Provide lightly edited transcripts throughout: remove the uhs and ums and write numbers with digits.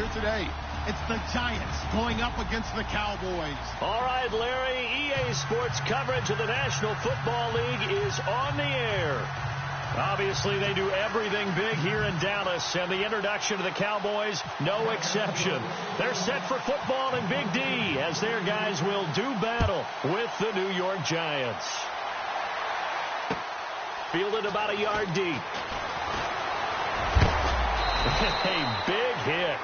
here today. It's the Giants going up against the Cowboys. All right, Larry, EA Sports coverage of the National Football League is on the air. Obviously, they do everything big here in Dallas, and the introduction to the Cowboys, no exception. They're set for football in Big D as their guys will do battle with the New York Giants. Fielded about a yard deep. A big hit.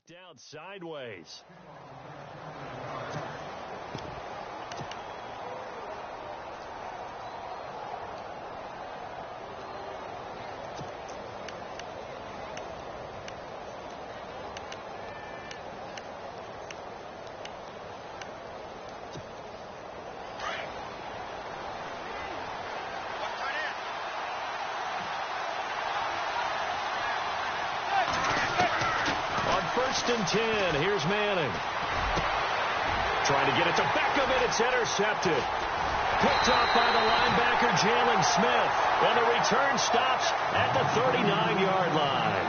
Down sideways. First and 10. Here's Manning. Trying to get it to Beckham, and it's intercepted. Picked off by the linebacker, Jalen Smith. And the return stops at the 39-yard line.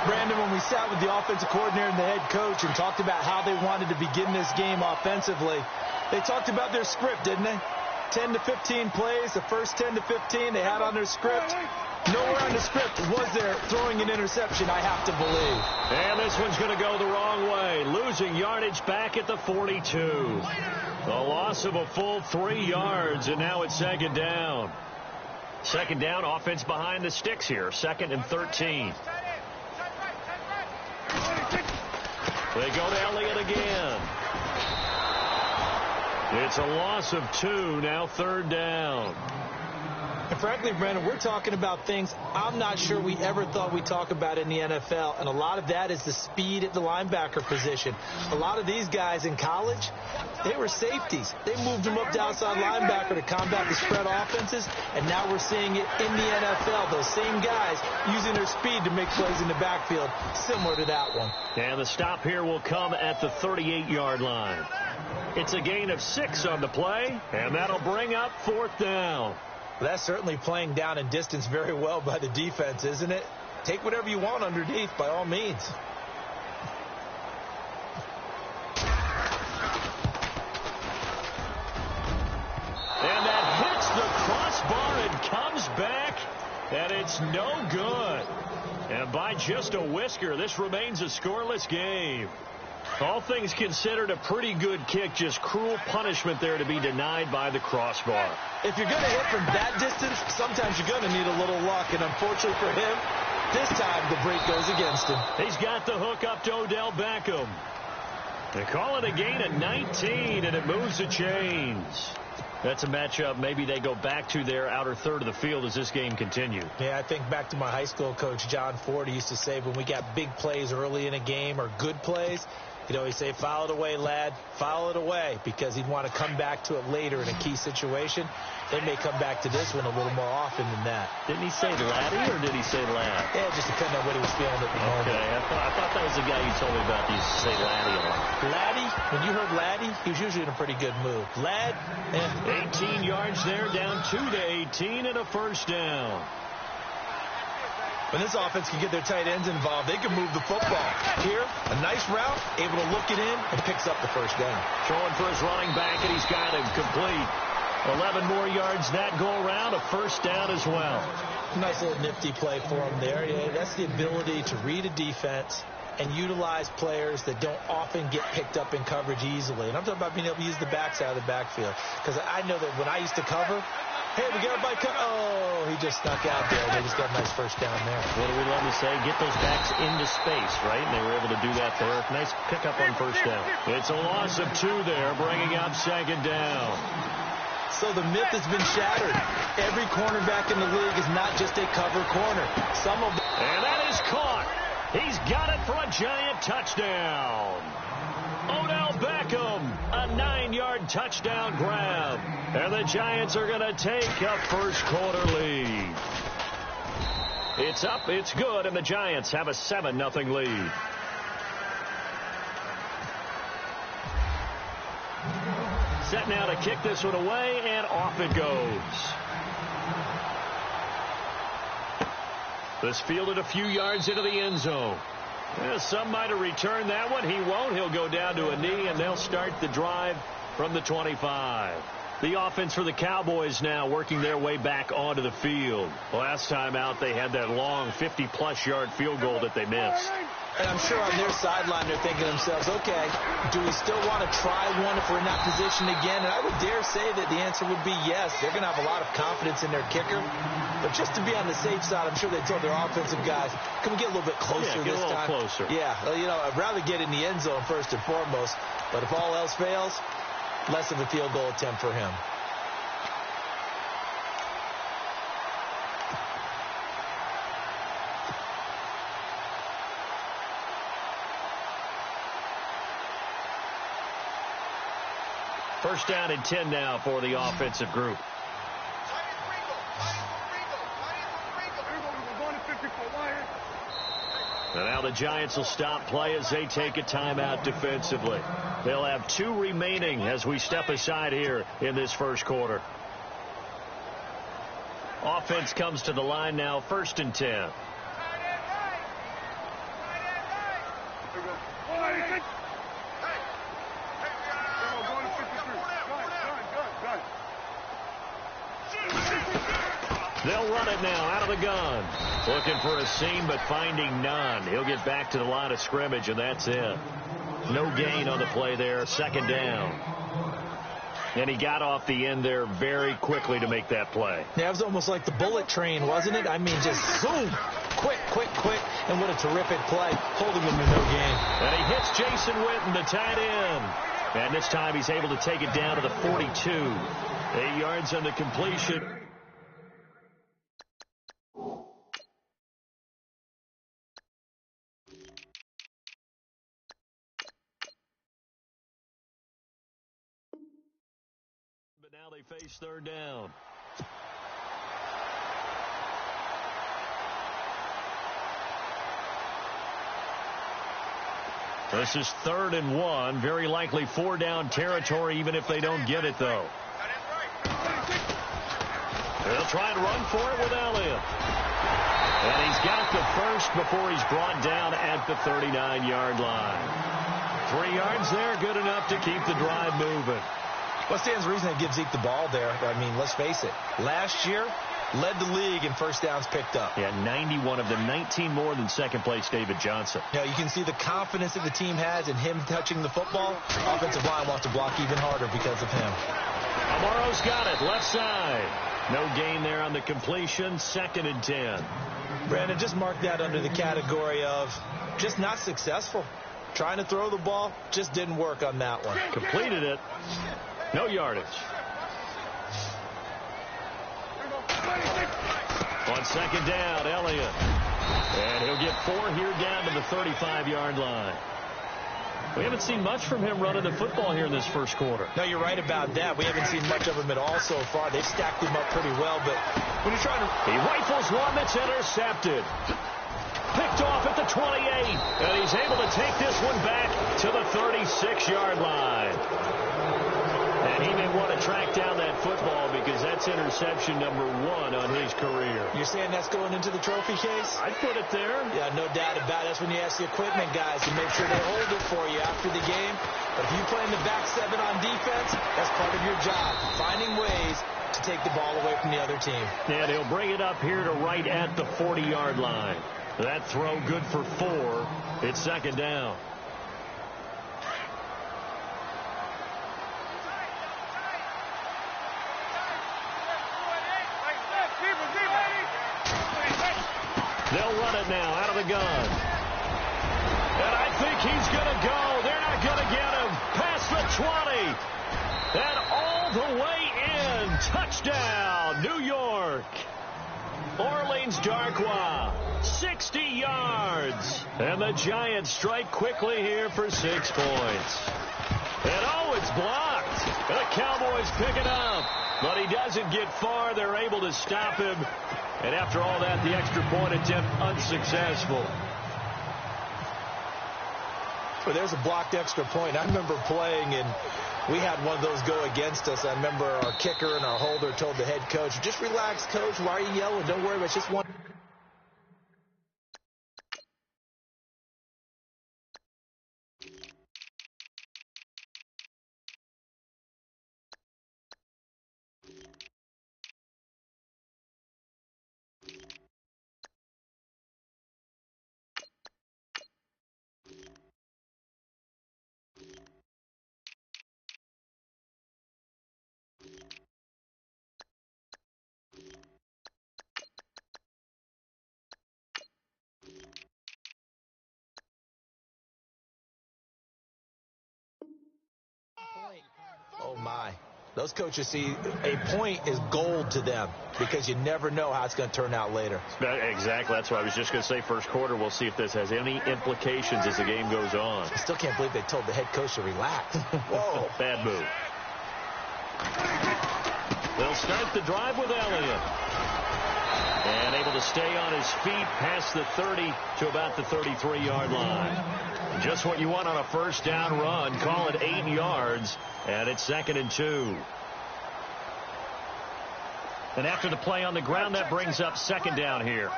Brandon, when we sat with the offensive coordinator and the head coach and talked about how they wanted to begin this game offensively, they talked about their script, didn't they? 10 to 15 plays, the first 10 to 15 they had on their script. Nowhere on the script was there throwing an interception, I have to believe. And this one's going to go the wrong way. Losing yardage back at the 42. The loss of a full 3 yards, and now it's second down. Second down, offense behind the sticks here. 2nd and 13. They go to Elliott again. It's a loss of 2, now 3rd down. And frankly, Brandon, we're talking about things I'm not sure we ever thought we'd talk about in the NFL, and a lot of that is the speed at the linebacker position. A lot of these guys in college, they were safeties. They moved them up to outside linebacker to combat the spread offenses, and now we're seeing it in the NFL. Those same guys using their speed to make plays in the backfield, similar to that one. And the stop here will come at the 38-yard line. It's a gain of 6 on the play, and that'll bring up 4th down. Well, that's certainly playing down and distance very well by the defense, isn't it? Take whatever you want underneath, by all means. And that hits the crossbar and comes back, and it's no good. And by just a whisker, this remains a scoreless game. All things considered, a pretty good kick, just cruel punishment there to be denied by the crossbar. If you're going to hit from that distance, sometimes you're going to need a little luck, and unfortunately for him, this time the break goes against him. He's got the hook up to Odell Beckham. They call it a gain of 19, and it moves the chains. That's a matchup maybe they go back to their outer third of the field as this game continues. Yeah, I think back to my high school coach, John Ford. He used to say when we got big plays early in a game or good plays, he'd always say, foul it away, lad, foul it away, because he'd want to come back to it later in a key situation. They may come back to this one a little more often than that. Didn't he say laddie or did he say lad? Yeah, just depending on what he was feeling at the moment. Okay, I thought that was the guy you told me about. He used to say laddie a lot. Laddie? When you heard laddie, he was usually in a pretty good mood. Lad? 18 yards there, down 2 to 18 and a 1st down. When this offense can get their tight ends involved, they can move the football. Here, a nice route, able to look it in, and picks up the 1st down. Throwing for his running back, and he's got him complete. 11 more yards that go around, a 1st down as well. Nice little nifty play for him there. Yeah, that's the ability to read a defense and utilize players that don't often get picked up in coverage easily. And I'm talking about being able to use the backside of the backfield. Because I know that when I used to cover, hey, we got everybody cover. Oh, he just snuck out there. They just got a nice 1st down there. What do we love to say? Get those backs into space, right? And they were able to do that there. Nice pickup on 1st down. It's a loss of 2 there, bringing up 2nd down. So the myth has been shattered. Every cornerback in the league is not just a cover corner. Some of them... And that is caught. He's got it for a Giant touchdown. Odell Beckham, a 9-yard touchdown grab. And the Giants are going to take a first-quarter lead. It's up, it's good, and the Giants have a 7-0 lead. Set now to kick this one away, and off it goes. This fielded a few yards into the end zone. Yeah, some might have returned that one. He won't. He'll go down to a knee, and they'll start the drive from the 25. The offense for the Cowboys now working their way back onto the field. Last time out, they had that long 50-plus yard field goal that they missed. And I'm sure on their sideline they're thinking to themselves, okay, do we still want to try one if we're in that position again? And I would dare say that the answer would be yes. They're going to have a lot of confidence in their kicker. But just to be on the safe side, I'm sure they told their offensive guys, can we get a little bit closer this time? Closer. Yeah, well, you know, I'd rather get in the end zone first and foremost. But if all else fails, less of a field goal attempt for him. First down and 10 now for the offensive group. And now the Giants will stop play as they take a timeout defensively. They'll have 2 remaining as we step aside here in this first quarter. Offense comes to the line now, 1st and 10. They'll run it now out of the gun. Looking for a seam, but finding none. He'll get back to the line of scrimmage, and that's it. No gain on the play there. 2nd down. And he got off the end there very quickly to make that play. Yeah, it was almost like the bullet train, wasn't it? I mean, just zoom. Quick, quick, quick. And what a terrific play, holding him to no gain. And he hits Jason Witten, the tight end. And this time he's able to take it down to the 42. 8 yards on the completion. But now they face 3rd down. This is 3rd and 1. Very likely 4-down territory, even if they don't get it, though. They'll try and run for it with Elliott. And he's got the first before he's brought down at the 39-yard line. 3 yards there, good enough to keep the drive moving. What stands to reason that gives Zeke the ball there? I mean, let's face it. Last year, led the league in first downs picked up. Yeah, 91 of them, 19 more than second-place David Johnson. Yeah, you can see the confidence that the team has in him touching the football. Offensive line wants to block even harder because of him. Amaro's got it, left side. No gain there on the completion, 2nd and 10. Brandon, just mark that under the category of just not successful. Trying to throw the ball, just didn't work on that one. Completed it. No yardage. On 2nd down, Elliott. And he'll get 4 here down to the 35-yard line. We haven't seen much from him running the football here in this first quarter. No, you're right about that. We haven't seen much of him at all so far. They've stacked him up pretty well, but when you're trying to... He rifles one that's intercepted. Picked off at the 28, and he's able to take this one back to the 36-yard line. And he may want to track down that football because that's interception number 1 on his career. You're saying that's going into the trophy case? I'd put it there. Yeah, no doubt about it. That's when you ask the equipment guys to make sure they hold it for you after the game. But if you play in the back 7 on defense, that's part of your job, finding ways to take the ball away from the other team. And he'll bring it up here to right at the 40-yard line. That throw good for 4. It's 2nd down. They'll run it now out of the gun. And I think he's going to go. They're not going to get him past the 20. And all the way in Touchdown, New York. Orleans Darkwa, 60 yards. And the Giants strike quickly here for 6 points. And it's blocked. And the Cowboys pick it up. But he doesn't get far. They're able to stop him. And after all that, the extra point attempt unsuccessful. Well, there's a blocked extra point. I remember playing, and we had one of those go against us. I remember our kicker and our holder told the head coach, just relax, coach. Why are you yelling? Don't worry about it. It's just one. Oh, my. Those coaches see a point is gold to them because you never know how it's going to turn out later. Exactly. That's what I was just going to say. First quarter, we'll see if this has any implications as the game goes on. I still can't believe they told the head coach to relax. Whoa. Bad move. They'll start the drive with Elliott. And able to stay on his feet past the 30 to about the 33-yard line. Just what you want on a first down run. Call it 8 yards. And it's 2nd and 2. And after the play on the ground, that brings up 2nd down here.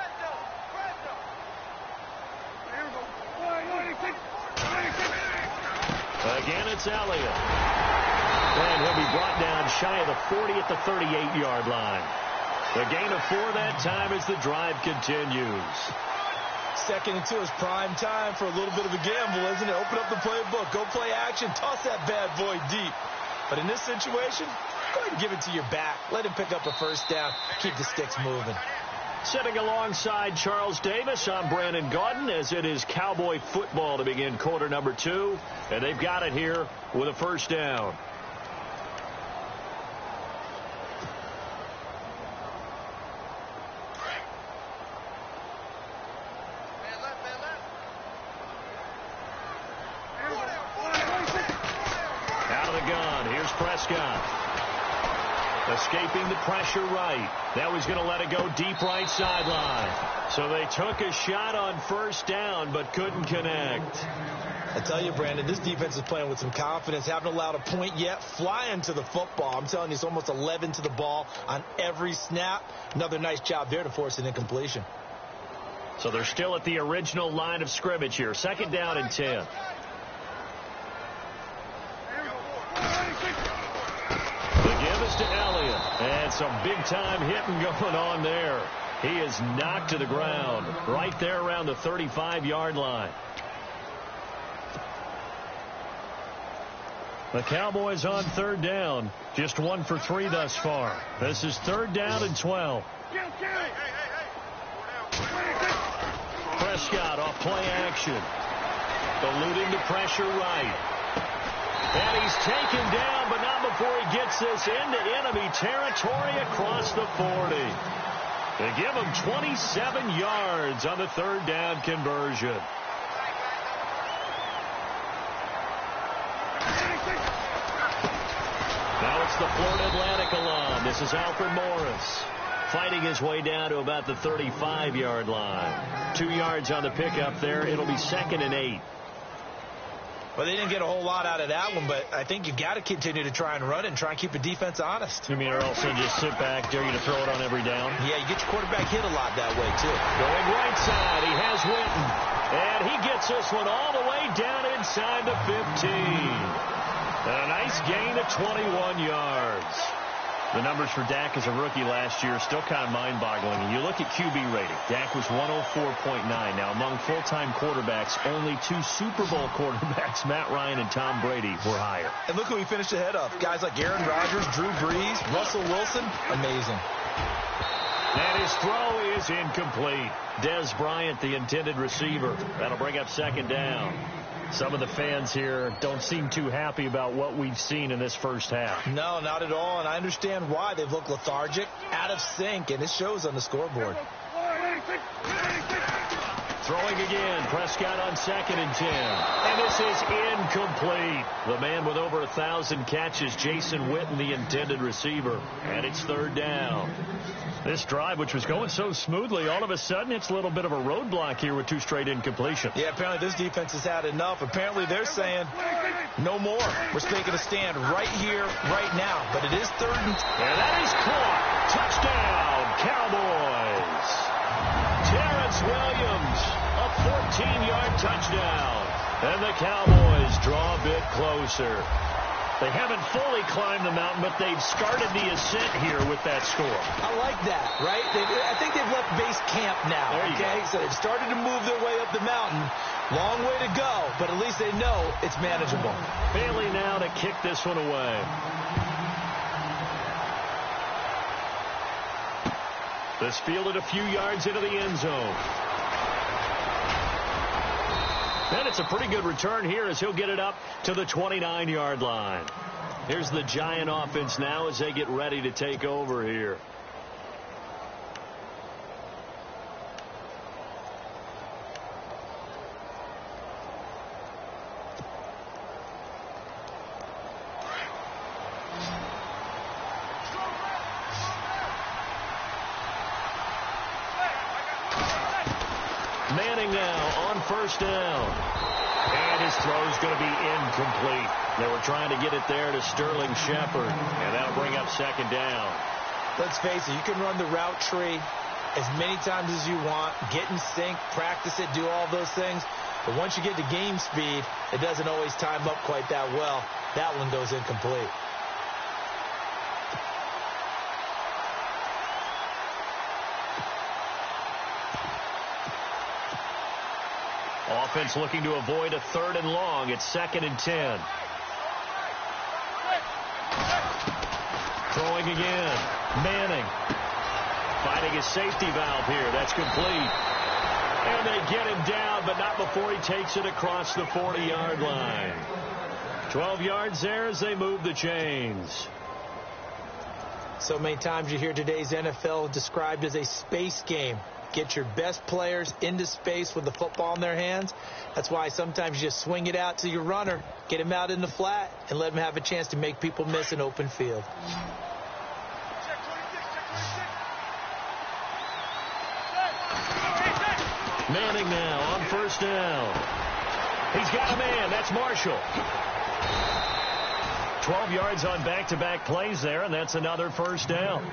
Again, it's Elliott. And he'll be brought down shy of the 40 at the 38-yard line. The gain of 4 that time as the drive continues. 2nd and 2 is prime time for a little bit of a gamble, isn't it? Open up the playbook, go play action, toss that bad boy deep. But in this situation, go ahead and give it to your back. Let him pick up a first down, keep the sticks moving. Sitting alongside Charles Davis, I'm Brandon Gaudin, as it is Cowboy football to begin quarter number 2. And they've got it here with a first down. Escaping the pressure right. Now he's going to let it go deep right sideline. So they took a shot on first down but couldn't connect. I tell you, Brandon, this defense is playing with some confidence. Haven't allowed a point yet. Flying to the football. I'm telling you, it's almost 11 to the ball on every snap. Another nice job there to force an incompletion. So they're still at the original line of scrimmage here. 2nd down and 10. To Elliott. And some big-time hitting going on there. He is knocked to the ground right there around the 35-yard line. The Cowboys on 3rd down. Just 1 for 3 thus far. This is 3rd down and 12. Prescott off play action. Eluding the pressure right. And he's taken down, but not before he gets this into enemy territory across the 40. They give him 27 yards on the 3rd down conversion. Now it's the Florida Atlantic alum. This is Alfred Morris. Fighting his way down to about the 35-yard line. 2 yards on the pickup there. It'll be 2nd and 8. Well, they didn't get a whole lot out of that one, but I think you've got to continue to try and run it and try and keep the defense honest. You mean, or else they just sit back, dare you to throw it on every down? Yeah, you get your quarterback hit a lot that way, too. Going right side, he has Witten. And he gets this one all the way down inside the 15. And a nice gain of 21 yards. The numbers for Dak as a rookie last year are still kind of mind-boggling. And you look at QB rating. Dak was 104.9. Now, among full-time quarterbacks, only 2 Super Bowl quarterbacks, Matt Ryan and Tom Brady, were higher. And look who he finished ahead of. Guys like Aaron Rodgers, Drew Brees, Russell Wilson. Amazing. And his throw is incomplete. Dez Bryant, the intended receiver. That'll bring up 2nd down. Some of the fans here don't seem too happy about what we've seen in this first half. No, not at all, and I understand why. They've looked lethargic, out of sync, and it shows on the scoreboard. Throwing again, Prescott on 2nd and 10. And this is incomplete. The man with over 1,000 catches, Jason Witten, the intended receiver. And it's 3rd down. This drive, which was going so smoothly, all of a sudden it's a little bit of a roadblock here with 2 straight incompletions. Yeah, apparently this defense has had enough. Apparently they're saying no more. We're taking a stand right here, right now. But it is 3rd and 10. And that is caught. Touchdown, Cowboys. Terrence Williams, a 14-yard touchdown. And the Cowboys draw a bit closer. They haven't fully climbed the mountain, but they've started the ascent here with that score. I like that, right? I think they've left base camp now, okay? So they've started to move their way up the mountain. Long way to go, but at least they know it's manageable. Bailey now to kick this one away. This fielded a few yards into the end zone. And it's a pretty good return here as he'll get it up to the 29-yard line. Here's the Giant offense now as they get ready to take over here. Manning now on 1st down. And his throw's going to be incomplete. They were trying to get it there to Sterling Shepard. And that'll bring up 2nd down. Let's face it, you can run the route tree as many times as you want, get in sync, practice it, do all those things. But once you get to game speed, it doesn't always time up quite that well. That one goes incomplete. Offense looking to avoid a 3rd and long. It's 2nd and 10. Throwing again. Manning. Finding his safety valve here. That's complete. And they get him down, but not before he takes it across the 40-yard line. 12 yards there as they move the chains. So many times you hear today's NFL described as a space game. Get your best players into space with the football in their hands. That's why sometimes you just swing it out to your runner, get him out in the flat, and let him have a chance to make people miss an open field. Manning now on 1st down. He's got a man. That's Marshall. 12 yards on back-to-back plays there, and that's another 1st down.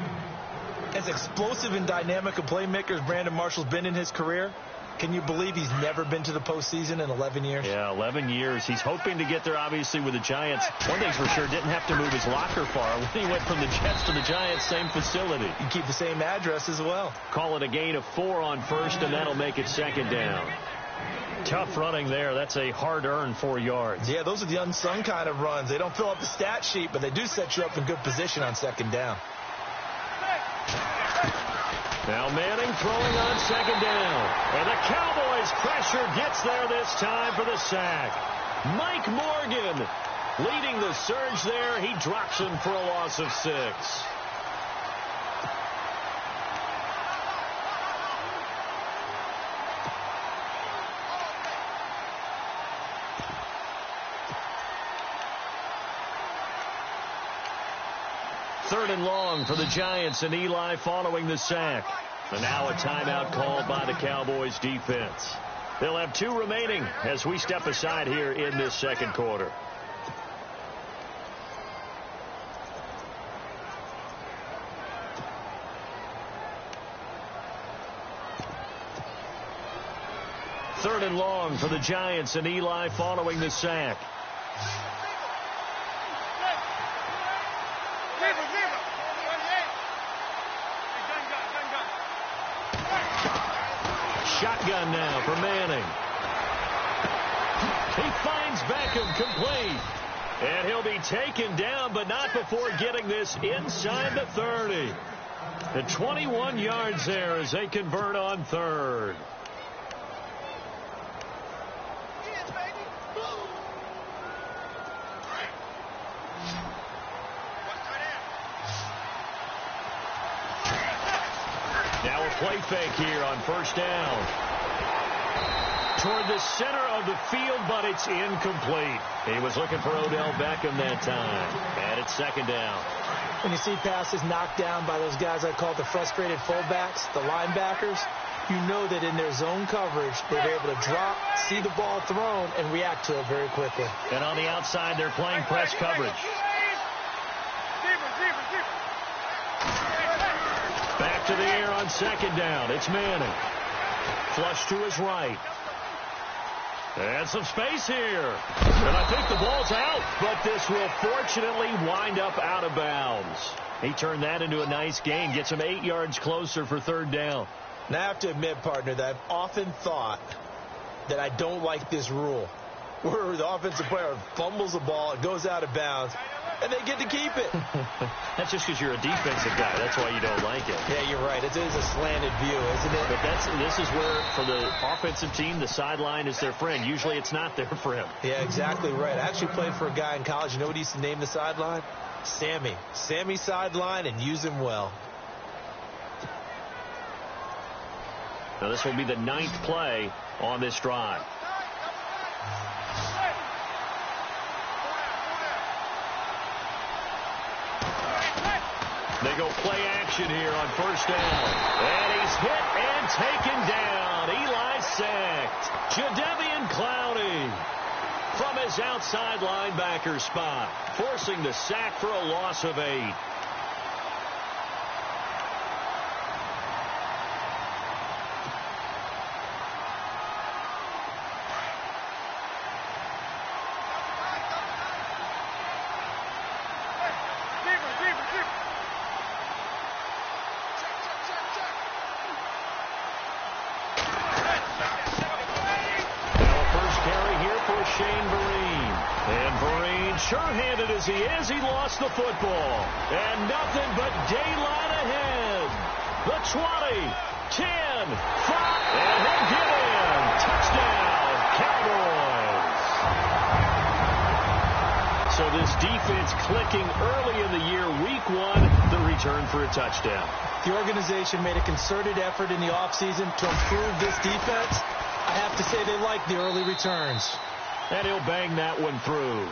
As explosive and dynamic a playmaker as Brandon Marshall's been in his career, can you believe he's never been to the postseason in 11 years? Yeah, 11 years. He's hoping to get there, obviously, with the Giants. One thing's for sure, didn't have to move his locker far. When he went from the Jets to the Giants, same facility. You keep the same address as well. Call it a gain of 4 on 1st, and that'll make it 2nd down. Tough running there. That's a hard-earned 4 yards. Yeah, those are the unsung kind of runs. They don't fill up the stat sheet, but they do set you up in good position on 2nd down. Now Manning throwing on 2nd down. And the Cowboys pressure gets there this time for the sack. Mike Morgan leading the surge there. He drops him for a loss of 6. Third and long for the Giants, and Eli following the sack. And now a timeout called by the Cowboys defense. They'll have 2 remaining as we step aside here in this 2nd quarter. Third and long for the Giants, and Eli following the sack. Shotgun now for Manning. He finds Beckham complete. And he'll be taken down, but not before getting this inside the 30. The 21 yards there as they convert on 3rd. Now a play fake here on first down. Toward the center of the field, but it's incomplete. He was looking for Odell Beckham that time. And it's second down. When you see passes knocked down by those guys I call the frustrated fullbacks, the linebackers, you know that in their zone coverage, they're able to drop, see the ball thrown, and react to it very quickly. And on the outside, they're playing press coverage. Back to the air on second down. It's Manning. Flush to his right. And some space here. And I think the ball's out, but this will fortunately wind up out of bounds. He turned that into a nice gain, gets him 8 yards closer for third down. Now, I have to admit, partner, that I've often thought that I don't like this rule, where the offensive player fumbles the ball, it goes out of bounds, and they get to keep it. That's just because you're a defensive guy. That's why you don't like it. Yeah, you're right. It is a slanted view, isn't it? But this is where, for the offensive team, the sideline is their friend. Usually it's not there for him. Yeah, exactly right. I actually played for a guy in college. You know what he used to name the sideline? Sammy. Sammy sideline, and use him well. Now this will be the 9th play on this drive. They go play action here on first down. And he's hit and taken down. Eli sacked. Jadeveon Clowney from his outside linebacker spot, forcing the sack for a loss of 8. Sure-handed as he is, he lost the football. And nothing but daylight ahead. The 20, 10, 5, and he'll get in. Touchdown, Cowboys. So this defense clicking early in the year, week 1, the return for a touchdown. The organization made a concerted effort in the offseason to improve this defense. I have to say they like the early returns. And he'll bang that one through.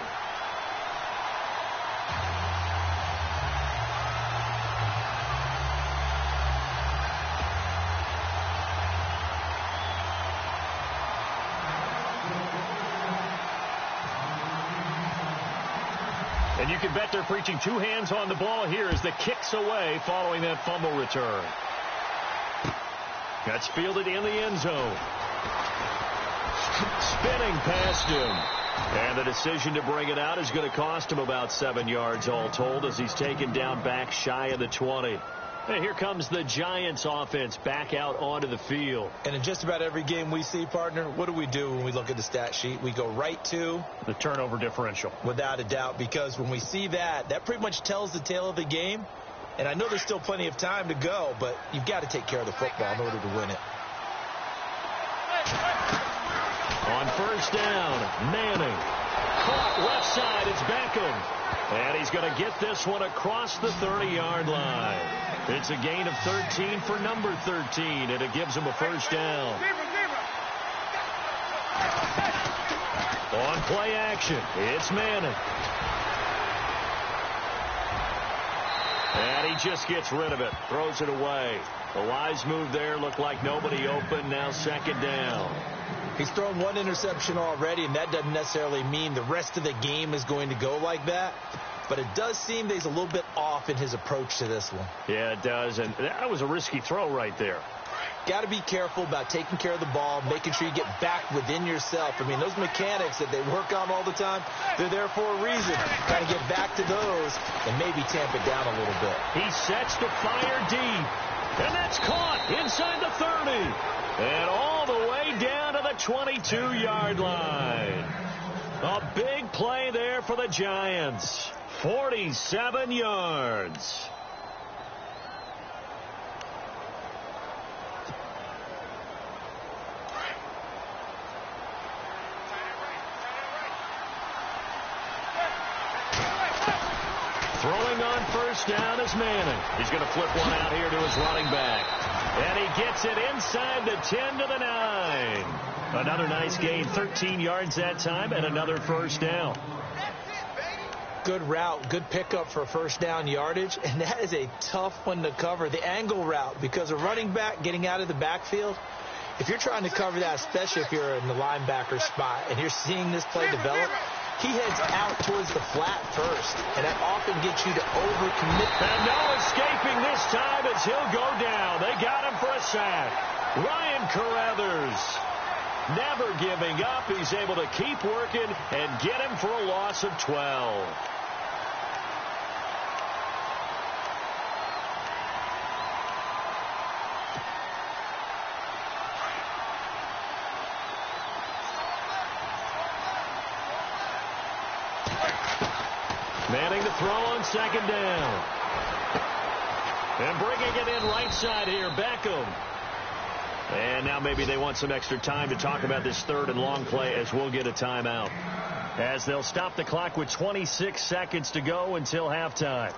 And you can bet they're preaching 2 hands on the ball here as the kick's away following that fumble return. That's fielded in the end zone. Spinning past him. And the decision to bring it out is going to cost him about 7 yards all told as he's taken down back shy of the 20. And here comes the Giants offense back out onto the field. And in just about every game we see, partner, what do we do when we look at the stat sheet? We go right to the turnover differential. Without a doubt, because when we see that, that pretty much tells the tale of the game. And I know there's still plenty of time to go, but you've got to take care of the football in order to win it. On first down, Manning. Caught left side, it's Beckham. And he's going to get this one across the 30-yard line. It's a gain of 13 for number 13, and it gives him a first down. On play action, it's Manning. And he just gets rid of it, throws it away. The wise move there, looked like nobody open, now second down. He's thrown 1 interception already, and that doesn't necessarily mean the rest of the game is going to go like that. But it does seem that he's a little bit off in his approach to this one. Yeah, it does, and that was a risky throw right there. Got to be careful about taking care of the ball, making sure you get back within yourself. I mean, those mechanics that they work on all the time, they're there for a reason. Got to get back to those and maybe tamp it down a little bit. He sets the fire deep, and that's caught inside the 30. And all the way down to the 22-yard line. A big play there for the Giants. 47 yards. Throwing on first down is Manning. He's going to flip one out here to his running back. And he gets it inside the 10 to the 9. Another nice gain, 13 yards that time, and another first down. Good route, good pickup for first down yardage, and that is a tough one to cover. The angle route, because a running back getting out of the backfield, if you're trying to cover that, especially if you're in the linebacker spot and you're seeing this play develop, he heads out towards the flat first, and that often gets you to overcommit. And no escaping this time as he'll go down. They got him for a sack. Ryan Carruthers never giving up. He's able to keep working and get him for a loss of 12. Manning to throw on second down. And bringing it in right side here, Beckham. And now maybe they want some extra time to talk about this third and long play as we'll get a timeout. As they'll stop the clock with 26 seconds to go until halftime.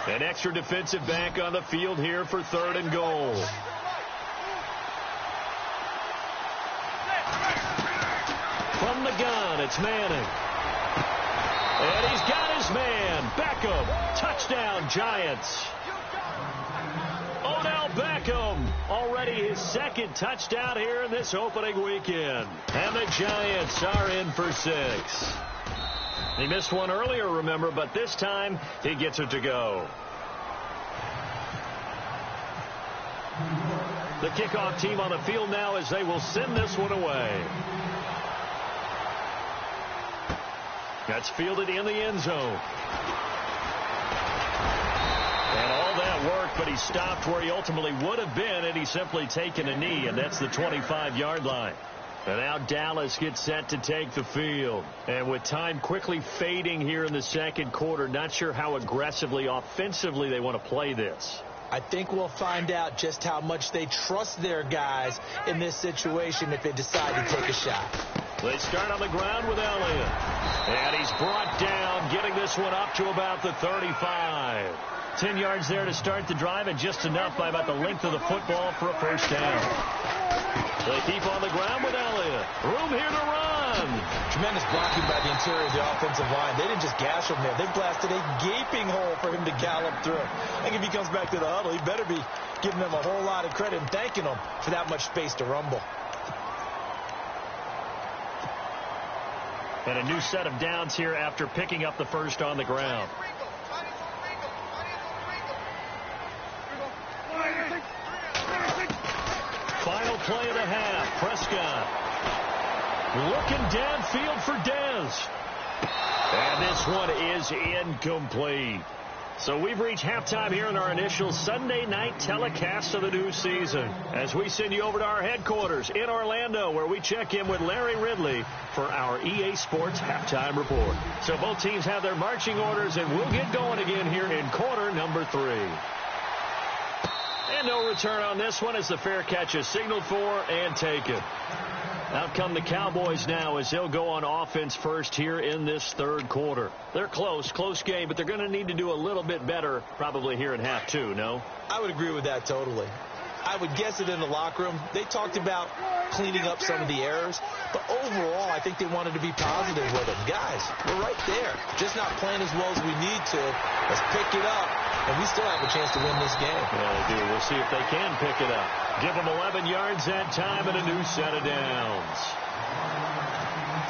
An extra defensive back on the field here for third and goal. From the gun, it's Manning. And he's got his man, Beckham. Touchdown, Giants. Odell Beckham, already his second touchdown here in this opening weekend. And the Giants are in for 6. He missed one earlier, remember, but this time he gets it to go. The kickoff team on the field now as they will send this one away. That's fielded in the end zone. And all that work, but he stopped where he ultimately would have been, and he's simply taken a knee, and that's the 25-yard line. And now Dallas gets set to take the field. And with time quickly fading here in the second quarter, not sure how aggressively, offensively they want to play this. I think we'll find out just how much they trust their guys in this situation if they decide to take a shot. They start on the ground with Elliott. And he's brought down, getting this one up to about the 35. 10 yards there to start the drive, and just enough by about the length of the football for a first down. They keep on the ground with Elliott. Room here to run. Tremendous blocking by the interior of the offensive line. They didn't just gash him there. They blasted a gaping hole for him to gallop through. I think if he comes back to the huddle, he better be giving them a whole lot of credit and thanking them for that much space to rumble. And a new set of downs here after picking up the first on the ground. Final play of the half. Prescott looking downfield for Dez. And this one is incomplete. So we've reached halftime here in our initial Sunday night telecast of the new season, as we send you over to our headquarters in Orlando, where we check in with Larry Ridley for our EA Sports halftime report. So both teams have their marching orders, and we'll get going again here in quarter number 3. And no return on this one as the fair catch is signaled for and taken. Out come the Cowboys now as they'll go on offense first here in this third quarter. They're close game, but they're going to need to do a little bit better probably here in half 2, no? I would agree with that totally. I would guess it in the locker room. They talked about cleaning up some of the errors, but overall I think they wanted to be positive with them. Guys, we're right there. Just not playing as well as we need to. Let's pick it up, and we still have a chance to win this game. Yeah, they do. We'll see if they can pick it up. Give them 11 yards that time and a new set of downs.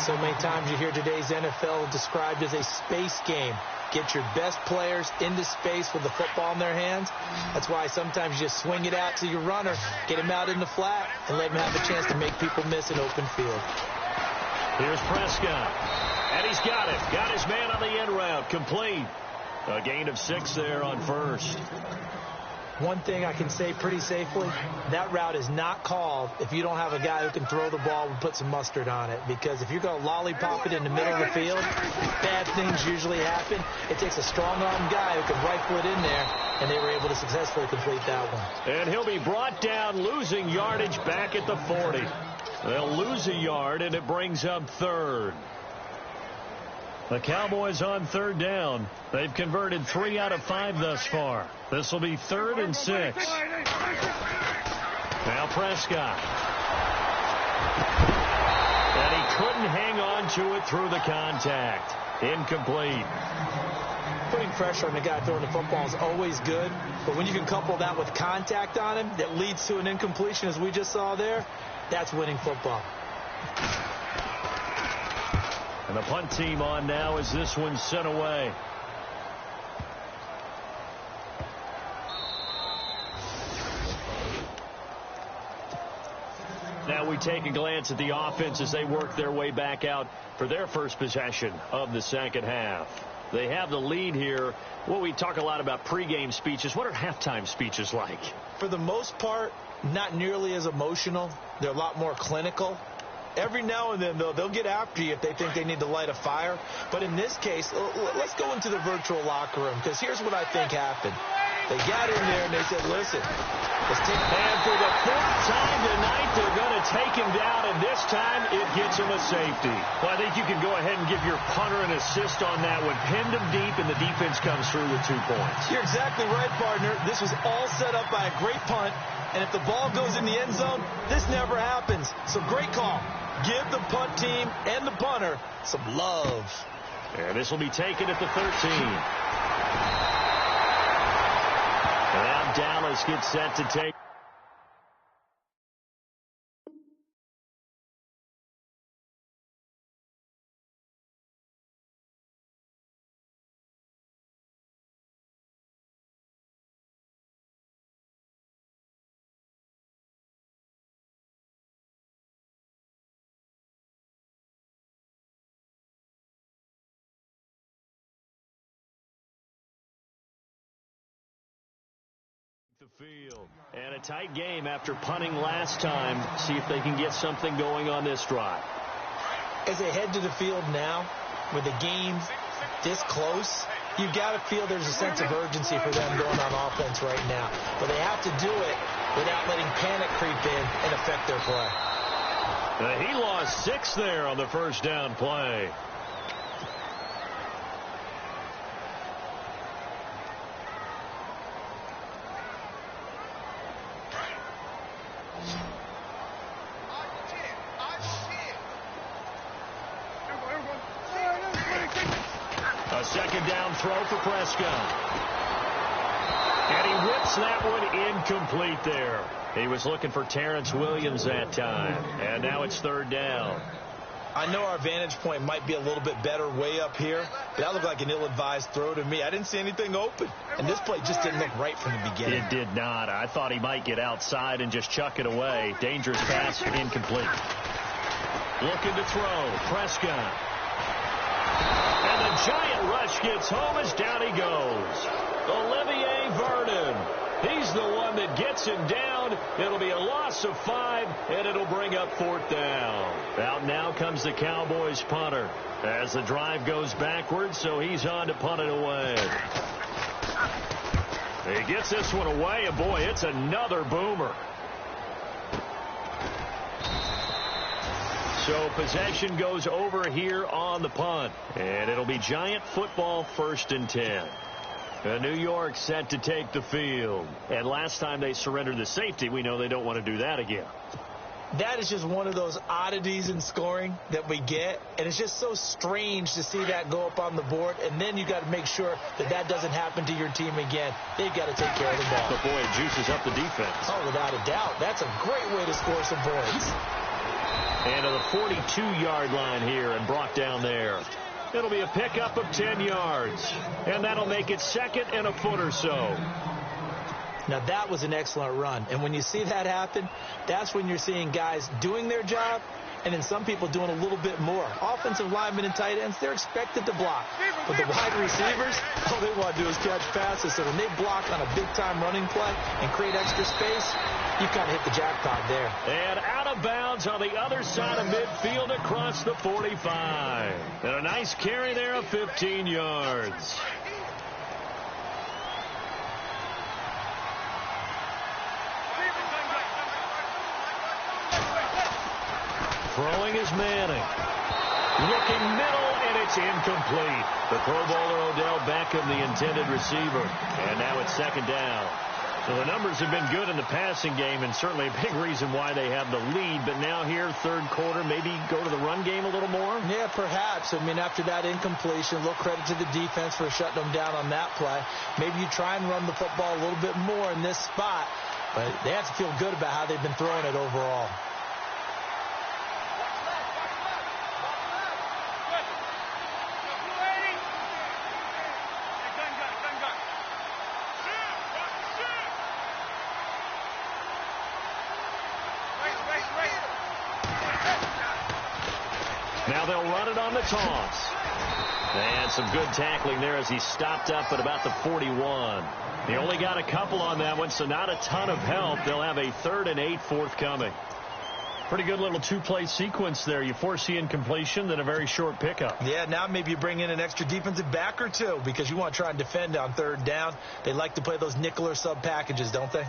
So many times you hear today's NFL described as a space game. Get your best players into space with the football in their hands. That's why sometimes you just swing it out to your runner, get him out in the flat, and let him have a chance to make people miss an open field. Here's Prescott. And he's got it. Got his man on the end route. Complete. A gain of 6 there on first. One thing I can say pretty safely, that route is not called if you don't have a guy who can throw the ball and put some mustard on it. Because if you're going to lollipop it in the middle of the field, bad things usually happen. It takes a strong-arm guy who can rifle it in there, and they were able to successfully complete that one. And he'll be brought down, losing yardage back at the 40. They'll lose a yard, and it brings up third. The Cowboys on third down. They've converted 3 out of 5 thus far. This will be 3rd and 6. Now Prescott. And he couldn't hang on to it through the contact. Incomplete. Putting pressure on the guy throwing the football is always good, but when you can couple that with contact on him that leads to an incompletion, as we just saw there, that's winning football. And the punt team on now as this one's sent away. Now we take a glance at the offense as they work their way back out for their first possession of the second half. They have the lead here. Well, we talk a lot about pregame speeches. What are halftime speeches like? For the most part, not nearly as emotional. They're a lot more clinical. Every now and then, though, they'll get after you if they think they need to light a fire. But in this case, let's go into the virtual locker room, because here's what I think happened. They got in there and they said, listen, let's take it. And for the 4th time tonight, they're going to take him down, and this time it gets him a safety. Well, I think you can go ahead and give your punter an assist on that one. Pinned him deep, and the defense comes through with 2 points. You're exactly right, partner. This was all set up by a great punt, and if the ball goes in the end zone, this never happens. So great call. Give the punt team and the punter some love. And this will be taken at the 13. Now Dallas gets set to take. The field. And a tight game after punting last time. See if they can get something going on this drive. As they head to the field now, with the game this close, you've got to feel there's a sense of urgency for them going on offense right now. But they have to do it without letting panic creep in and affect their play. He lost 6 there on the first down play. A second down throw for Prescott. And he whips that one incomplete there. He was looking for Terrence Williams that time. And now it's 3rd down. I know our vantage point might be a little bit better way up here, but that looked like an ill-advised throw to me. I didn't see anything open. And this play just didn't look right from the beginning. It did not. I thought he might get outside and just chuck it away. Dangerous pass, incomplete. Looking to throw. Prescott. And the giant rush gets home as down he goes. Olivier Vernon. He's the one that gets him down. It'll be a loss of 5, and it'll bring up 4th down. Out now comes the Cowboys punter as the drive goes backwards, so he's on to punt it away. He gets this one away, and boy, it's another boomer. So possession goes over here on the punt, and it'll be Giant football 1st and 10. New York set to take the field. And last time they surrendered the safety, we know they don't want to do that again. That is just one of those oddities in scoring that we get, and it's just so strange to see that go up on the board, and then you got to make sure that that doesn't happen to your team again. They've got to take care of the ball. But boy, it juices up the defense. Oh, without a doubt. That's a great way to score some points. And to the 42-yard line here and brought down there. It'll be a pickup of 10 yards. And that'll make it 2nd and a foot or so. Now, that was an excellent run. And when you see that happen, that's when you're seeing guys doing their job and then some people doing a little bit more. Offensive linemen and tight ends, they're expected to block. But the wide receivers, all they want to do is catch passes. So when they block on a big-time running play and create extra space, you kind of hit the jackpot there. And out of bounds on the other side of midfield across the 45. And a nice carry there of 15 yards. Throwing is Manning. Looking middle, and and it's incomplete. The Pro Bowler Odell Beckham, the intended receiver. And now it's second down. So the numbers have been good in the passing game, and certainly a big reason why they have the lead. But now here, third quarter, maybe go to the run game a little more? Yeah, perhaps. I mean, after that incompletion, a little credit to the defense for shutting them down on that play. Maybe you try and run the football a little bit more in this spot. But they have to feel good about how they've been throwing it overall. Now they'll run it on the toss. And some good tackling there as he stopped up at about the 41. He only got a couple on that one, so not a ton of help. They'll have a 3rd and 8 forthcoming. Pretty good little two-play sequence there. You force the incompletion, then a very short pickup. Yeah, now maybe you bring in an extra defensive back or two because you want to try and defend on 3rd down. They like to play those nickel or sub packages, don't they?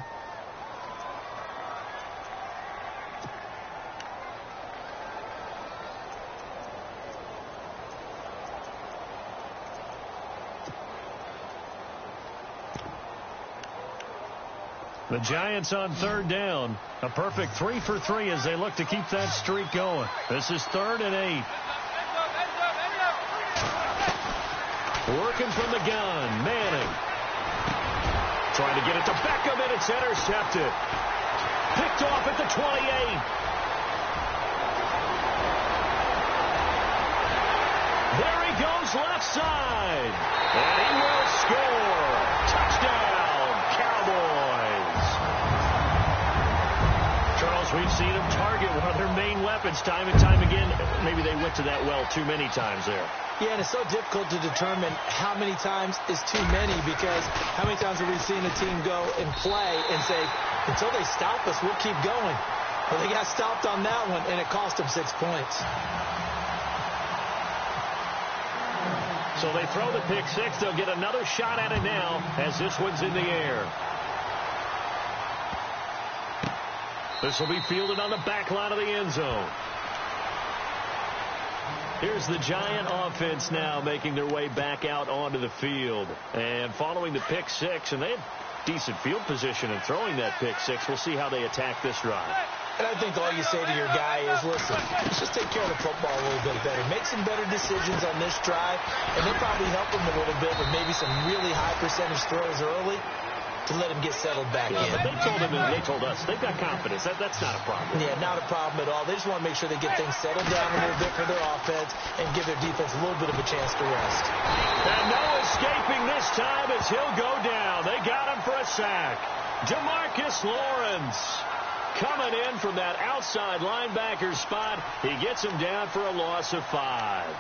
The Giants on 3rd down. A perfect 3 for 3 as they look to keep that streak going. This is 3rd and 8. Working from the gun. Manning. Trying to get it to Beckham, and it's intercepted. Picked off at the 28. There he goes left side. And he will score. Touchdown, Cowboys. Charles, we've seen them target one of their main weapons time and time again. Maybe they went to that well too many times there. Yeah, and it's so difficult to determine how many times is too many because how many times have we seen a team go and play and say, until they stop us, we'll keep going. Well, they got stopped on that one, and it cost them 6 points. So they throw the pick six. They'll get another shot at it now as this one's in the air. This will be fielded on the back line of the end zone. Here's the Giant offense now making their way back out onto the field. And following the pick six, and they had decent field position in throwing that pick six. We'll see how they attack this drive. And I think all you say to your guy is, listen, let's just take care of the football a little bit better. Make some better decisions on this drive, and they'll probably help him a little bit with maybe some really high percentage throws early to let him get settled back in. But they told him, and they told us, they've got confidence. That's not a problem. Yeah, not a problem at all. They just want to make sure they get things settled down a little bit for their offense and give their defense a little bit of a chance to rest. And no escaping this time as he'll go down. They got him for a sack. DeMarcus Lawrence coming in from that outside linebacker spot. He gets him down for a loss of 5.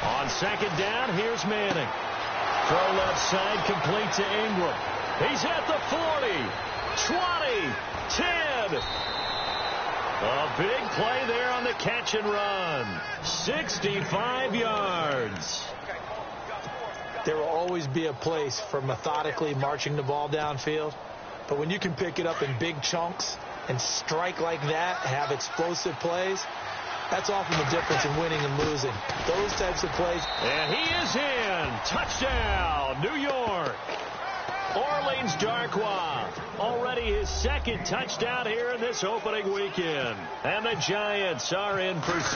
On 2nd down, here's Manning. Throw left side, complete to Ingram. He's at the 40, 20, 10. A big play there on the catch and run. 65 yards. There will always be a place for methodically marching the ball downfield. But when you can pick it up in big chunks and strike like that, have explosive plays, that's often the difference in winning and losing. Those types of plays. And he is in. Touchdown, New York. Orleans Darkwa, already his 2nd touchdown here in this opening weekend. And the Giants are in for 6.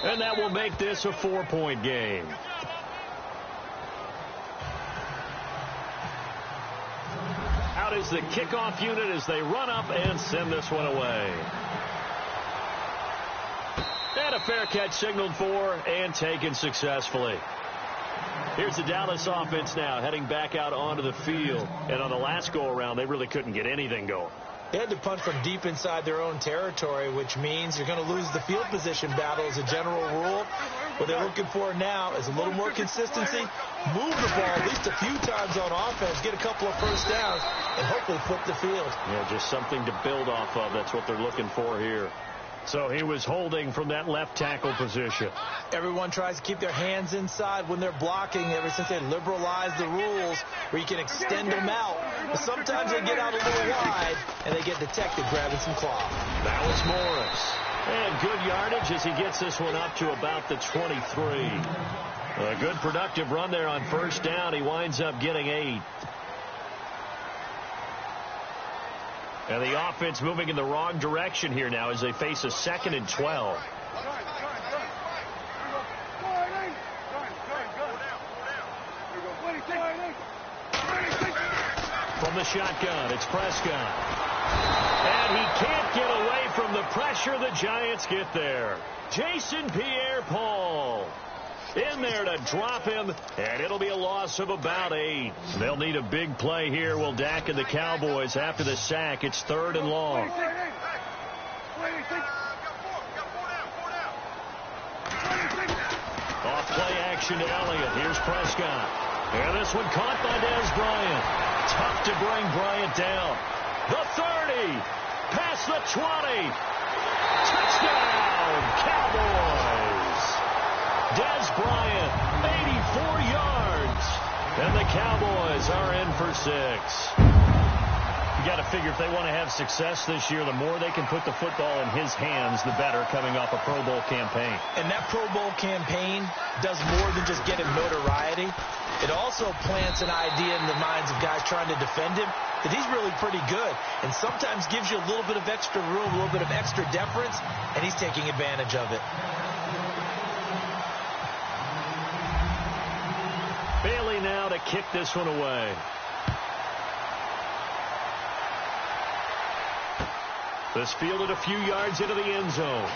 And that will make this a 4-point game. Out is the kickoff unit as they run up and send this one away. And a fair catch signaled for and taken successfully. Here's the Dallas offense now heading back out onto the field. And on the last go-around, they really couldn't get anything going. They had to punt from deep inside their own territory, which means you're going to lose the field position battle as a general rule. What they're looking for now is a little more consistency, move the ball at least a few times on offense, get a couple of first downs, and hopefully flip the field. Yeah, just something to build off of. That's what they're looking for here. So he was holding from that left tackle position. Everyone tries to keep their hands inside when they're blocking ever since they liberalized the rules where you can extend them out. But sometimes they get out a little wide and they get detected grabbing some cloth. That was Morris. And good yardage as he gets this one up to about the 23. A good productive run there on first down. He winds up getting 8. And the offense moving in the wrong direction here now as they face a 2nd and 12. From the shotgun, it's Prescott. And he can't get away from the pressure. The Giants get there. Jason Pierre-Paul in there to drop him, and it'll be a loss of about 8. They'll need a big play here. Will Dak and the Cowboys after the sack. It's 3rd and long. Off play action to Elliott. Here's Prescott. And this one caught by Dez Bryant. Tough to bring Bryant down. The 30. Past the 20. Touchdown, Cowboys. Dez Bryant, 84 yards. And the Cowboys are in for 6. You got to figure if they want to have success this year, the more they can put the football in his hands, the better, coming off a Pro Bowl campaign. And that Pro Bowl campaign does more than just get him notoriety. It also plants an idea in the minds of guys trying to defend him that he's really pretty good, and sometimes gives you a little bit of extra room, a little bit of extra deference, and he's taking advantage of it. Bailey now to kick this one away. This fielded a few yards into the end zone.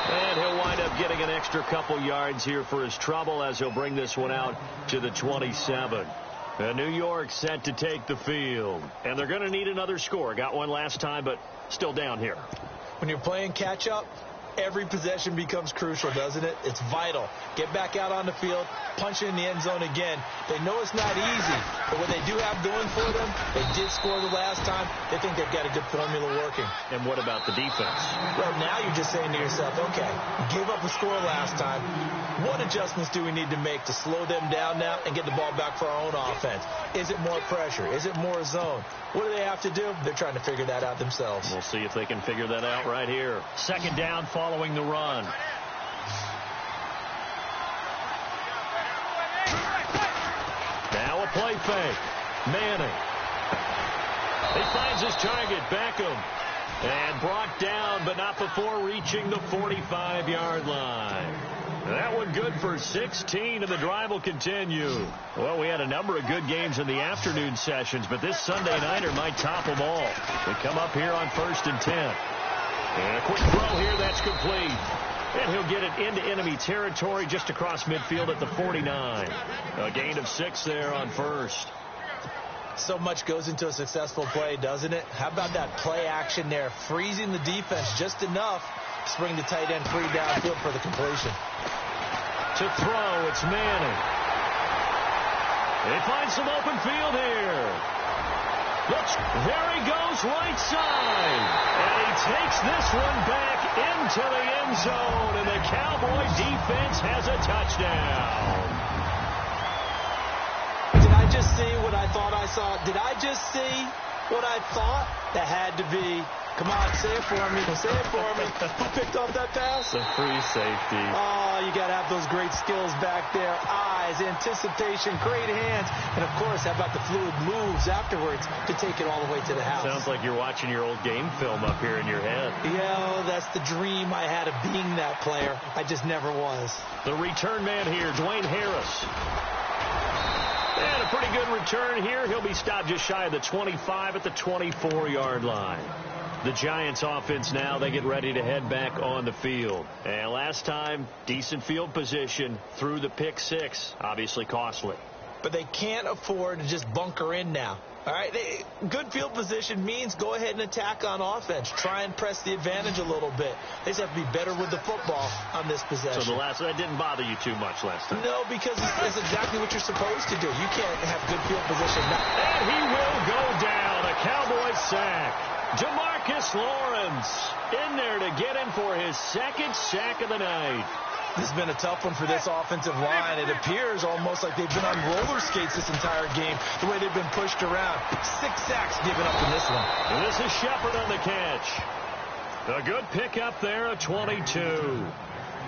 And he'll wind up getting an extra couple yards here for his trouble as he'll bring this one out to the 27. New York set to take the field. And they're going to need another score. Got one last time, but still down here. When you're playing catch-up, every possession becomes crucial, doesn't it? It's vital. Get back out on the field, punch it in the end zone again. They know it's not easy, but what they do have going for them, they did score the last time. They think they've got a good formula working. And what about the defense? Well, now you're just saying to yourself, okay, we gave up a score last time. What adjustments do we need to make to slow them down now and get the ball back for our own offense? Is it more pressure? Is it more zone? What do they have to do? They're trying to figure that out themselves. We'll see if they can figure that out right here. 2nd down following the run. Now a play fake. Manning. He finds his target, Beckham. And brought down, but not before reaching the 45-yard line. That one good for 16, and the drive will continue. Well, we had a number of good games in the afternoon sessions, but this Sunday nighter might top them all. We come up here on 1st and 10. And a quick throw here, that's complete. And he'll get it into enemy territory just across midfield at the 49. A gain of 6 there on 1st. So much goes into a successful play, doesn't it? How about that play action there? Freezing the defense just enough to bring the tight end free downfield for the completion. To throw, it's Manning. They find some open field here. Looks, there he goes, right side. And he takes this one back into the end zone, and the Cowboy defense has a touchdown. Did I just see what I thought I saw? Did I just see what I thought? That had to be. Come on, say it for me. Say it for me. Who picked off that pass? The free safety. Oh, you got to have those great skills back there. Eyes, anticipation, great hands. And, of course, how about the fluid moves afterwards to take it all the way to the house? Sounds like you're watching your old game film up here in your head. Yeah, that's the dream I had of being that player. I just never was. The return man here, Dwayne Harris. And a pretty good return here. He'll be stopped just shy of the 25 at the 24-yard line. The Giants offense now, they get ready to head back on the field. And last time, decent field position through the pick 6. Obviously costly. But they can't afford to just bunker in now. All right, good field position means go ahead and attack on offense. Try and press the advantage a little bit. They just have to be better with the football on this possession. So that didn't bother you too much last time? No, because it's exactly what you're supposed to do. You can't have good field position. And he will go down. A Cowboys sack. DeMarcus Lawrence in there to get him for his second sack of the night. This has been a tough one for this offensive line. It appears almost like they've been on roller skates this entire game, the way they've been pushed around. 6 sacks given up in this one. And this is Shepard on the catch. A good pickup there, a 22.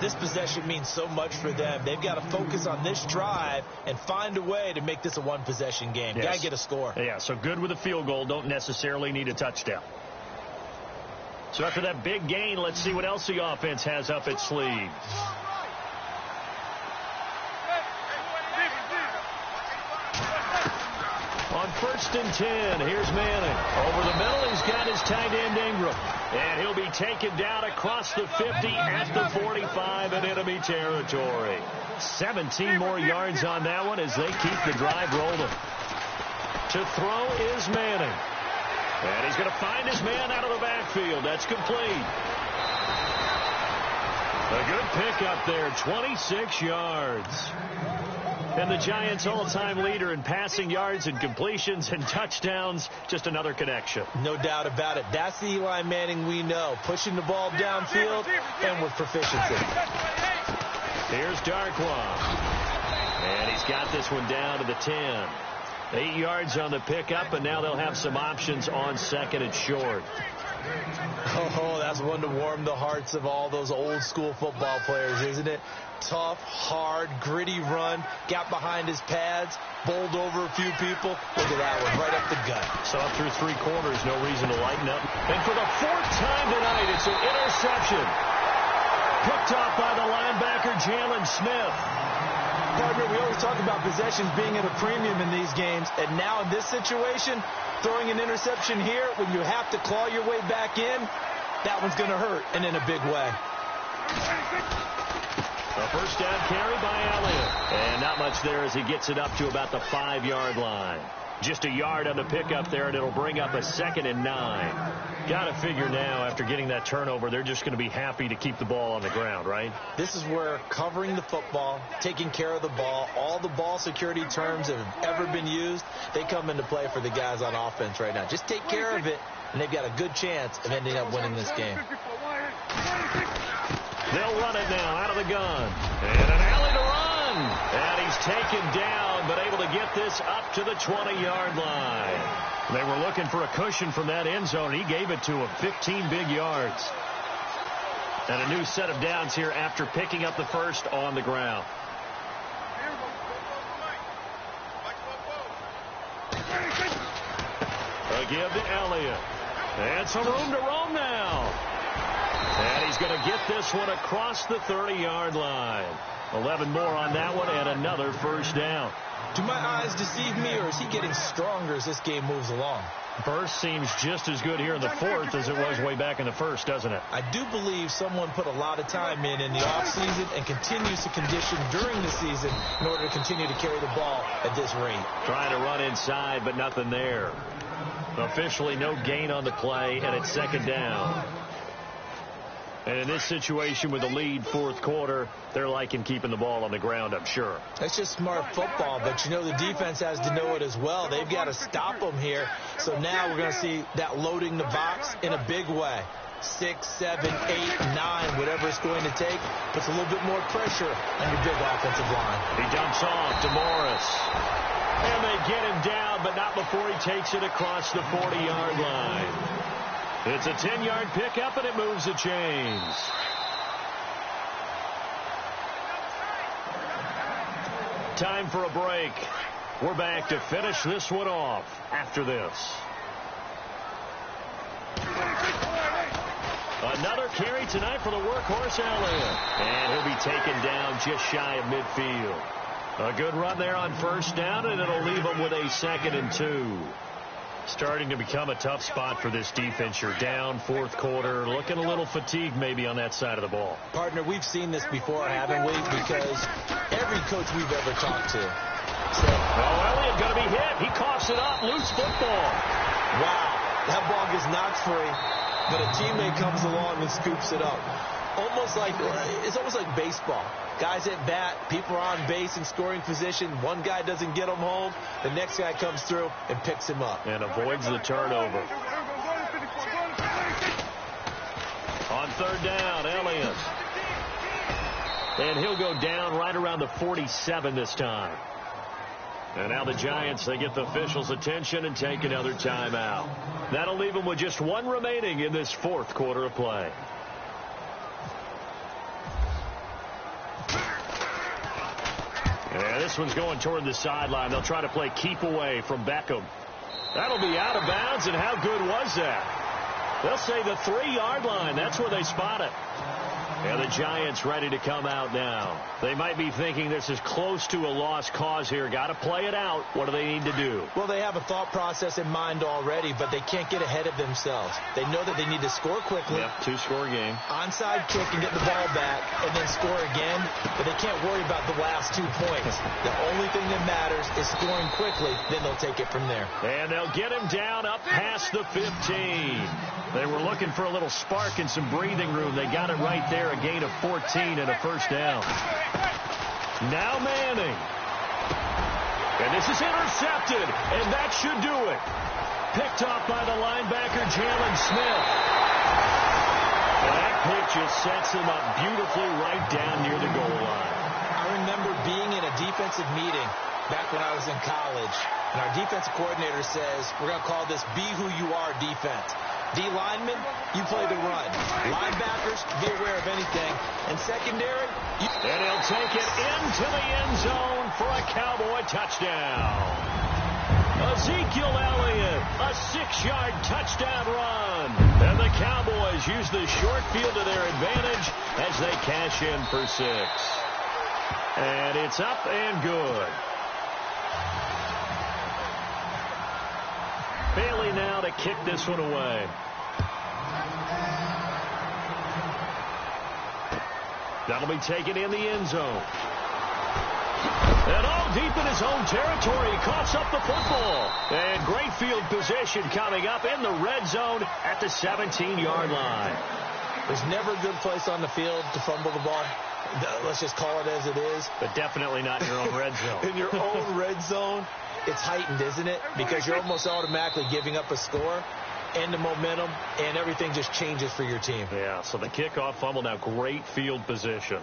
This possession means so much for them. They've got to focus on this drive and find a way to make this a one-possession game. Yes. Got to get a score. Yeah, so good with a field goal. Don't necessarily need a touchdown. So after that big gain, let's see what else the offense has up its sleeve. On 1st and 10, here's Manning. Over the middle, he's got his tight end Ingram. And he'll be taken down across the 50 at the 45 in enemy territory. 17 more yards on that one as they keep the drive rolling. To throw is Manning. And he's going to find his man out of the backfield. That's complete. A good pickup there, 26 yards. And the Giants' all-time leader in passing yards and completions and touchdowns, just another connection. No doubt about it. That's the Eli Manning we know, pushing the ball downfield and with proficiency. Here's Darkwa. And he's got this one down to the 10. 8 yards on the pickup, and now they'll have some options on 2nd and short. Oh, that's one to warm the hearts of all those old-school football players, isn't it? Tough, hard, gritty run, got behind his pads, bowled over a few people. Look at that one, right up the gut. So up through 3 quarters, no reason to lighten up. And for the 4th time tonight, it's an interception. Picked off by the linebacker, Jalen Smith. Partner, we always talk about possessions being at a premium in these games, and now in this situation, throwing an interception here when you have to claw your way back in, that one's going to hurt, and in a big way. A 1st down carry by Elliott. And not much there as he gets it up to about the 5-yard line. Just a yard on the pickup there, and it'll bring up a 2nd and 9. Got to figure now, after getting that turnover, they're just going to be happy to keep the ball on the ground, right? This is where covering the football, taking care of the ball, all the ball security terms that have ever been used, they come into play for the guys on offense right now. Just take care of it, and they've got a good chance of ending up winning this game. They'll run it now out of the gun. And an alley to run. And he's taken down, but able to get this up to the 20-yard line. They were looking for a cushion from that end zone. He gave it to him, 15 big yards. And a new set of downs here after picking up the 1st on the ground. A give to Elliott. And some room to roam now. And he's going to get this one across the 30-yard line. 11 more on that one and another 1st down. Do my eyes deceive me, or is he getting stronger as this game moves along? Burst seems just as good here in the 4th as it was way back in the 1st, doesn't it? I do believe someone put a lot of time in the offseason and continues to condition during the season in order to continue to carry the ball at this rate. Trying to run inside, but nothing there. Officially no gain on the play, and it's 2nd down. And in this situation with the lead 4th quarter, they're liking keeping the ball on the ground, I'm sure. That's just smart football, but you know the defense has to know it as well. They've got to stop them here. So now we're going to see that loading the box in a big way. 6, 7, 8, 9, whatever it's going to take, puts a little bit more pressure on your big offensive line. He dumps off to Morris. And they get him down, but not before he takes it across the 40-yard line. It's a 10-yard pickup, and it moves the chains. Time for a break. We're back to finish this one off after this. Another carry tonight for the workhorse Elliott. And he'll be taken down just shy of midfield. A good run there on 1st down, and it'll leave him with a 2nd and 2. Starting to become a tough spot for this defense. You're down 4th quarter, looking a little fatigued maybe on that side of the ball. Partner, we've seen this before, haven't we? Because every coach we've ever talked to said, Elliott going to be hit. He coughs it up. Loose football. Wow, that ball gets knocked free, but a teammate comes along and scoops it up. It's almost like baseball. Guys at bat, people are on base in scoring position. One guy doesn't get him home. The next guy comes through and picks him up. And avoids the turnover. on third down. Elliott. And he'll go down right around the 47 this time. And now the Giants, they get the officials' attention and take another timeout. That'll leave them with just one remaining in this fourth quarter of play. Yeah, this one's going toward the sideline. They'll try to play keep away from Beckham. That'll be out of bounds, and how good was that? They'll say the 3-yard line. That's where they spot it. And the Giants ready to come out now. They might be thinking this is close to a lost cause here. Got to play it out. What do they need to do? Well, they have a thought process in mind already, but they can't get ahead of themselves. They know that they need to score quickly. Yep, 2-score game. Onside kick and get the ball back and then score again, but they can't worry about the last 2 points. The only thing that matters is scoring quickly, then they'll take it from there. And they'll get him down up past the 15. They were looking for a little spark and some breathing room. They got it right there, a gain of 14 and a first down. Now Manning. And this is intercepted, and that should do it. Picked off by the linebacker, Jalen Smith. And that pick just sets him up beautifully right down near the goal line. I remember being in a defensive meeting back when I was in college, and our defensive coordinator says, we're going to call this Be Who You Are defense. D linemen, you play the run. Linebackers, be aware of anything. And secondary, and he'll take it into the end zone for a Cowboy touchdown. Ezekiel Elliott, a 6-yard touchdown run. And the Cowboys use the short field to their advantage as they cash in for 6. And it's up and good. Bailey now to kick this one away. That'll be taken in the end zone. And all deep in his own territory, he coughs up the football. And great field position coming up in the red zone at the 17-yard line. There's never a good place on the field to fumble the ball. Let's just call it as it is. But definitely not in your own red zone. In your own red zone, it's heightened, isn't it? Because you're almost automatically giving up a score and the momentum, and everything just changes for your team. Yeah, so the kickoff fumble, now great field position.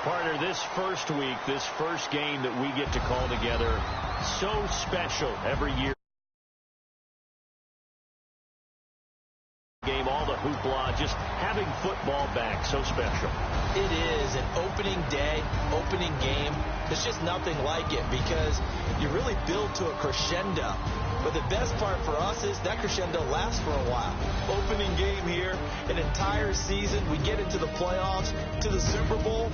Partner, this first week, this first game that we get to call together, so special every year. Game, all the hoopla, just having football back, so special. It is an opening day, opening game. There's just nothing like it because you really build to a crescendo. But the best part for us is that crescendo lasts for a while. Opening game here, an entire season. We get into the playoffs, to the Super Bowl.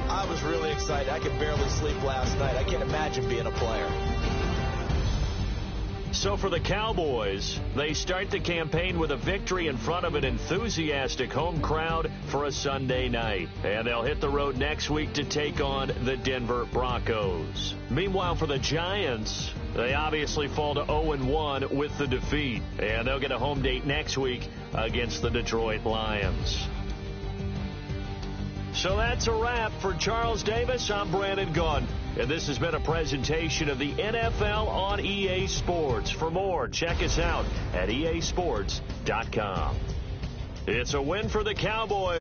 I was really excited. I could barely sleep last night. I can't imagine being a player. So for the Cowboys, they start the campaign with a victory in front of an enthusiastic home crowd for a Sunday night. And they'll hit the road next week to take on the Denver Broncos. Meanwhile, for the Giants, they obviously fall to 0-1 with the defeat. And they'll get a home date next week against the Detroit Lions. So that's a wrap. For Charles Davis, I'm Brandon Gunn. And this has been a presentation of the NFL on EA Sports. For more, check us out at easports.com. It's a win for the Cowboys.